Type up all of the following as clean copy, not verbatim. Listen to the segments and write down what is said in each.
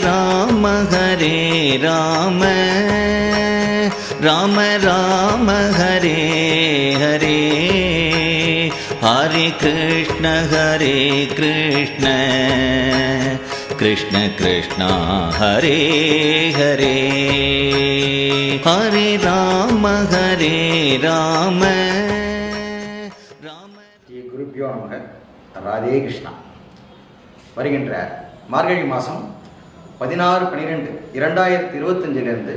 ராம ராம ராம ஹரே ஹரே ஹரே கிருஷ்ண கிருஷ்ண கிருஷ்ண ஹரே ஹரே ஹரே ராம ராம ஸ்ரீ குருபியோ நமக. ராதே கிருஷ்ணா. வருகின்ற மார்கழி மாதம் 16/12/2025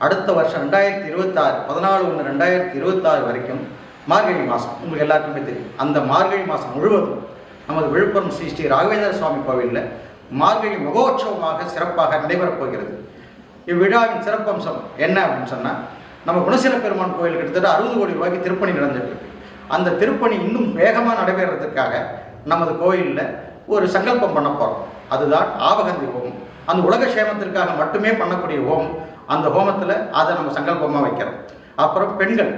அடுத்த வருஷம் 2026 14/1/2026 வரைக்கும் மார்கழி மாதம் உங்களுக்கு எல்லாருக்குமே தெரியும். அந்த மார்கழி மாதம் முழுவதும் நமது விழுப்புரம் ஸ்ரீ ஸ்ரீ ராகவேந்திர சுவாமி கோவிலில் மார்கழி மகோற்சவமாக சிறப்பாக நடைபெறப் போகிறது. இவ்விழாவின் சிறப்பம்சம் என்ன அப்படின்னு சொன்னால், நம்ம குணசீல பெருமான் கோயில் கிட்டத்தட்ட 60 கோடி ரூபாய்க்கு திருப்பணி நடந்துட்டுருக்கு. அந்த திருப்பணி இன்னும் வேகமாக நடைபெறதுக்காக நமது கோயிலில் ஒரு சங்கல்பம் பண்ண போகிறோம். அதுதான் ஆபகந்தி ஹோமம். அந்த உலக சேமத்திற்காக மட்டுமே பண்ணக்கூடிய ஹோமம். அந்த ஹோமத்தில் அதை நம்ம சங்கல்பமாக வைக்கிறோம். அப்புறம் பெண்கள்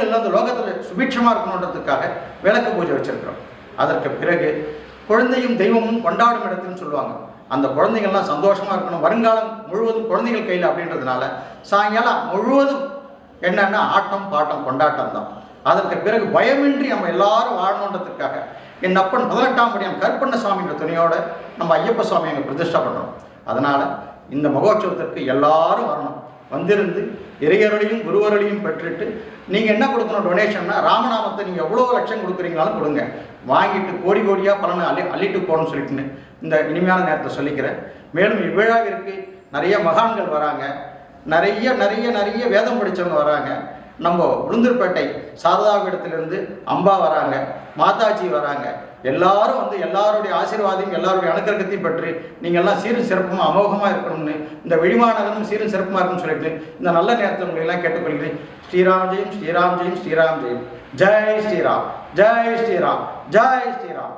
எல்லாம் அந்த லோகத்தில் சுபிட்சமாக இருக்கணுன்றதுக்காக விளக்கு பூஜை வச்சுருக்கிறோம். அதற்கு பிறகு குழந்தையும் தெய்வமும் கொண்டாடும் இடத்துன்னு சொல்லுவாங்க. அந்த குழந்தைகள்லாம் சந்தோஷமாக இருக்கணும், வருங்காலம் முழுவதும் குழந்தைகள் கையில் அப்படின்றதுனால சாயங்காலம் முழுவதும் என்னென்னா ஆட்டம் பாட்டம் கொண்டாட்டம் தான். அதற்கு பிறகு பயமின்றி நம்ம எல்லாரும் வாழணுன்றதுக்காக என் அப்பன் 18ஆம் படியாம் கருப்பண்ண சுவாமின்ற துணையோடு நம்ம ஐயப்ப சுவாமி அங்கே பிரதிஷ்டை பண்ணுறோம். அதனால் இந்த மகோற்சவத்திற்கு எல்லாரும் வரணும். வந்திருந்து இறையருளையும் குருவருளையும் பெற்றுட்டு நீங்கள் என்ன கொடுக்கணும் டொனேஷன்னா, ராமநாமத்தை நீங்கள் எவ்வளோ லட்சம் கொடுக்குறீங்களாலும் கொடுங்க, வாங்கிட்டு கோடி கோடியாக பலனை அள்ளிட்டு போகணும்னு சொல்லிட்டுன்னு இந்த இனிமையான நேரத்தில் சொல்லிக்கிறேன். மேலும் இவ்விழாவிற்கு நிறைய மகான்கள் வராங்க, நிறைய நிறைய நிறைய வேதம் படித்தவங்க வராங்க. நம்ம உளுந்தூர்பேட்டை சாரதாவிடத்திலிருந்து அம்பா வராங்க, மாதாஜி வராங்க. எல்லாரும் வந்து எல்லாருடைய ஆசீர்வாதையும் எல்லாருடைய அனுக்கிரகத்தையும் பெற்று நீங்கள்லாம் சீரும் சிறப்புமா அமோகமாக இருக்கணும்னு, இந்த விழிமாநகரம் சீரும் சிறப்புமாக இருக்குன்னு சொல்லிட்டு இந்த நல்ல நேரத்தில் உங்களை எல்லாம் கேட்டுக்கொள்கிறேன். ஸ்ரீராம் ஜெயம் ஸ்ரீராம் ஜெயம் ஸ்ரீராம் ஜெயம். ஜெய் ஸ்ரீராம் ஜெய் ஸ்ரீராம் ஜெய் ஸ்ரீராம்.